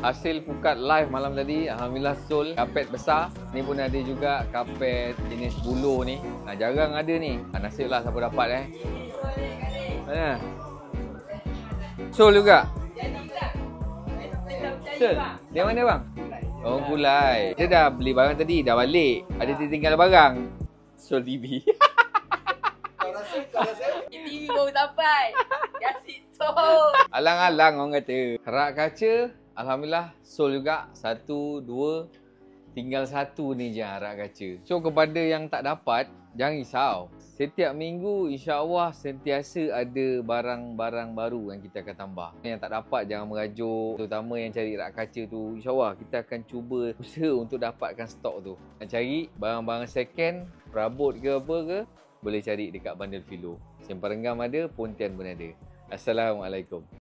Hasil pukat live malam tadi, alhamdulillah Sol kapet besar. Ni pun ada juga kapet jenis buluh ni. Jarang ada ni. Nasiblah siapa dapat Mana? Sol juga. Sol. Dia mana bang? Oh Kulai. Dia dah beli barang tadi, dah balik. Ada tertinggal barang. Sol TV. TV baru sampai. Kasih Sol. Alang-alang orang kata. Rak kaca, alhamdulillah Sol juga. 1, 2, tinggal 1 ni je rak kaca. So kepada yang tak dapat, jangan risau. Setiap minggu insya-Allah sentiasa ada barang-barang baru yang kita akan tambah. Yang tak dapat jangan merajuk, terutama yang cari rak kaca tu. InsyaAllah kita akan cuba usaha untuk dapatkan stok tu. Nak cari barang-barang second, perabot ke apa ke, boleh cari dekat Bandar Filo. Sempang Renggam ada, Pontian pun ada. Assalamualaikum.